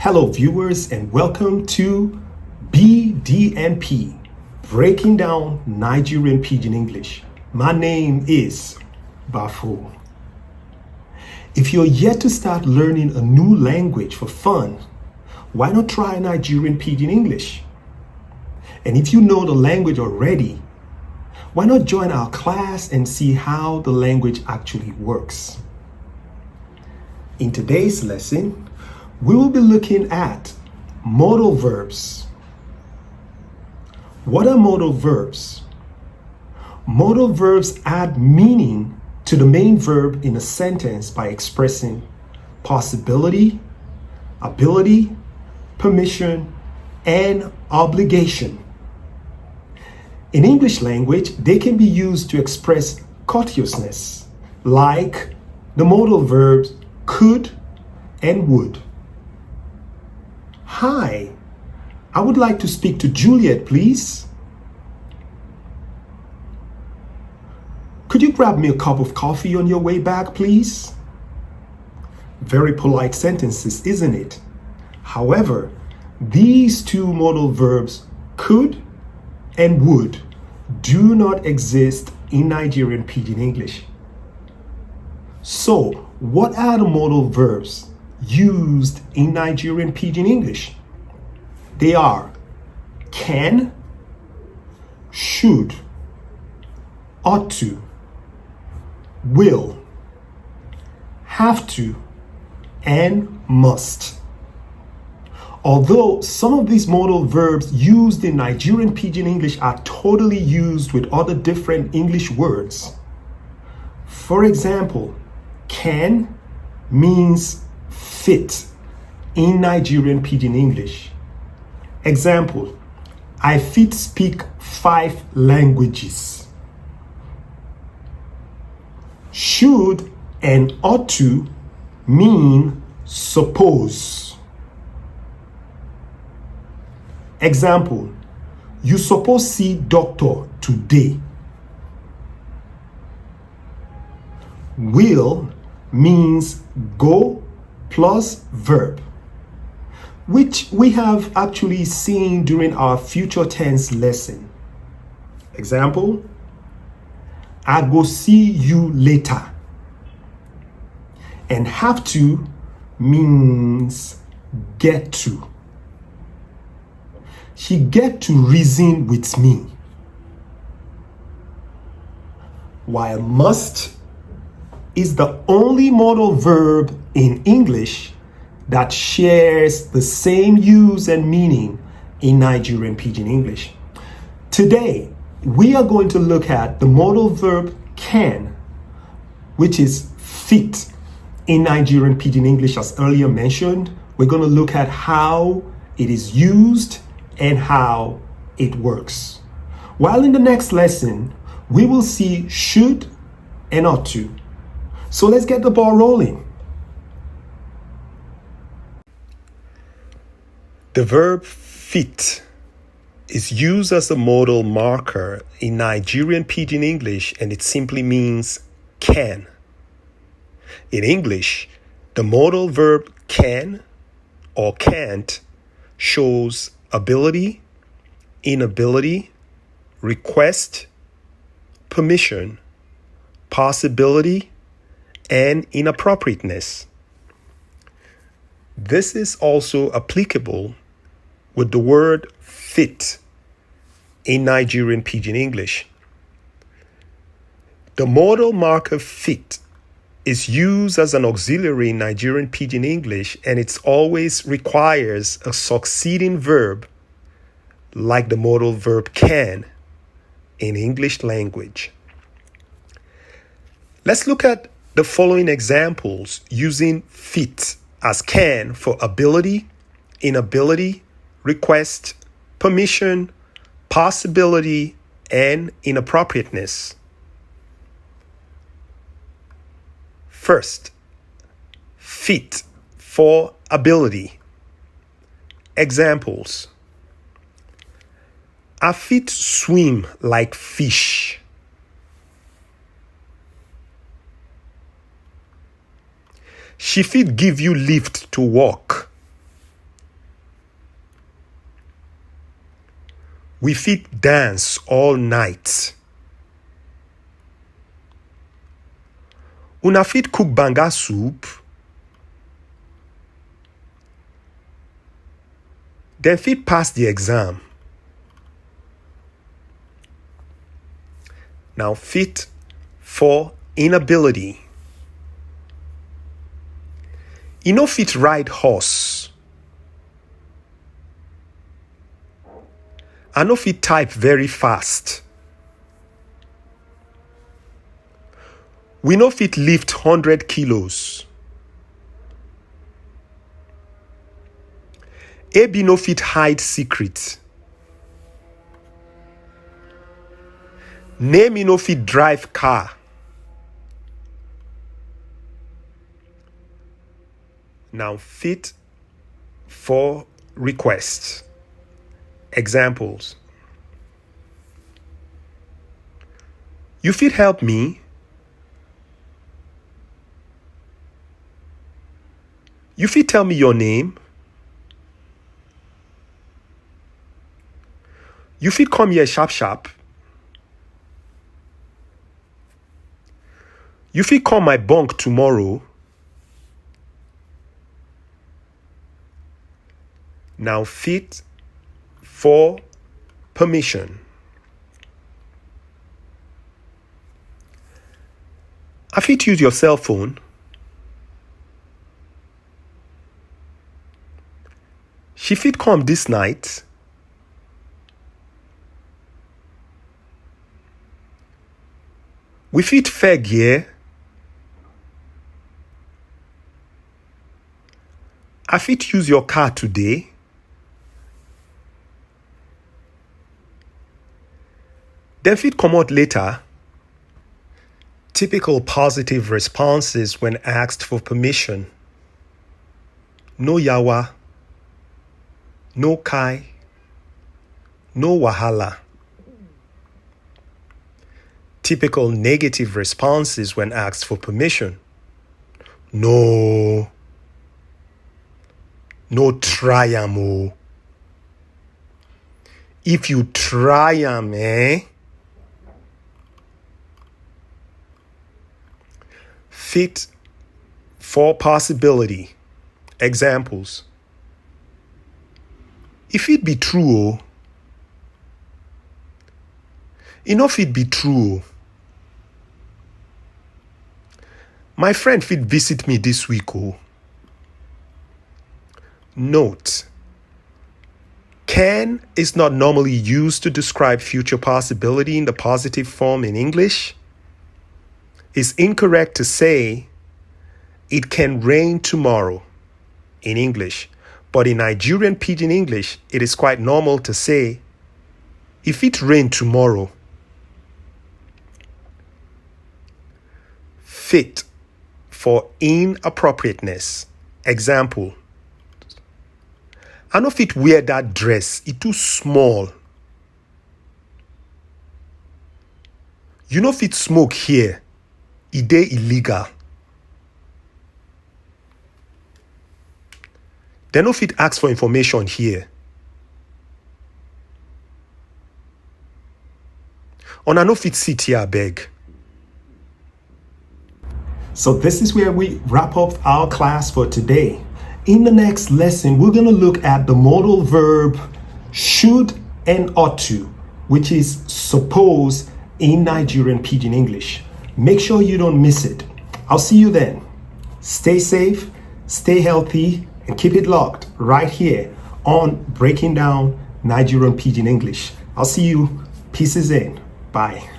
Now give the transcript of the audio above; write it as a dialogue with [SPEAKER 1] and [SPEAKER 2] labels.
[SPEAKER 1] Hello viewers and welcome to BDNP, Breaking Down Nigerian Pidgin English. My name is Bafu. If you're yet to start learning a new language for fun, why not try Nigerian Pidgin English? And if you know the language already, why not join our class and see how the language actually works? In today's lesson, we will be looking at modal verbs. What are modal verbs? Modal verbs add meaning to the main verb in a sentence by expressing possibility, ability, permission, and obligation. In English language, they can be used to express courteousness, like the modal verbs could and would. Hi, I would like to speak to Juliet, please. Could you grab me a cup of coffee on your way back, please? Very polite sentences, isn't it? However, these two modal verbs, could and would, do not exist in Nigerian Pidgin English. So, what are the modal verbs used in Nigerian Pidgin English? They are can, should, ought to, will, have to, and must. Although some of these modal verbs used in Nigerian Pidgin English are totally used with other different English words. For example, can means fit in Nigerian Pidgin English. Example, I fit speak 5 languages. Should and ought to mean suppose. Example, you suppose see doctor today. Will means go plus verb, which we have actually seen during our future tense lesson. Example, I go see you later. And have to means get to. She get to reason with me. While must is the only modal verb in English that shares the same use and meaning in Nigerian Pidgin English. Today, we are going to look at the modal verb can, which is fit in Nigerian Pidgin English as earlier mentioned. We're going to look at how it is used and how it works. While in the next lesson, we will see should and ought to. So let's get the ball rolling. The verb fit is used as a modal marker in Nigerian Pidgin English, and it simply means can. In English, the modal verb can or can't shows ability, inability, request, permission, possibility, and inappropriateness. This is also applicable with the word fit in Nigerian Pidgin English. The modal marker fit is used as an auxiliary in Nigerian Pidgin English, and it always requires a succeeding verb like the modal verb can in English language. Let's look at the following examples using fit as can for ability, inability, request, permission, possibility, and inappropriateness. First, fit for ability. Examples: I fit swim like fish. She fit give you lift to walk. We fit dance all night. Una fit cook banga soup. Dem fit pass the exam. Now fit for inability. E no fit ride horse. I no fit type very fast. We no fit lift 100 kilos. Abi no fit hide secret. Name no fit drive car. Now fit for request. Examples. You fit help me? You fit tell me your name? You fit come here sharp sharp? You fit come my bunk tomorrow? Now fit for permission. I fit use your cell phone. She fit come this night. We fit feg here. I fit use your car today. Dem fit comot later. Typical positive responses when asked for permission. No yawa. No kai. No wahala. Typical negative responses when asked for permission. No. No try am o. If you try am, Fit for possibility. Examples. If it be true, enough it be true. My friend fit visit me this week. Note. Can is not normally used to describe future possibility in the positive form in English. It's incorrect to say it can rain tomorrow in English, but in Nigerian Pidgin English, it is quite normal to say if it rain tomorrow. Fit for inappropriateness. Example. I no fit wear that dress, it too small. You no fit smoke here, e dey illegal. They no fit ask for information here. Una no fit sit here abeg. So this is where we wrap up our class for today. In the next lesson, we're going to look at the modal verb should and ought to, which is suppose in Nigerian Pidgin English. Make sure you don't miss it. I'll see you then. Stay safe, stay healthy, and keep it locked right here on Breaking Down Nigerian Pidgin English. I'll see you. Pieces in. Bye.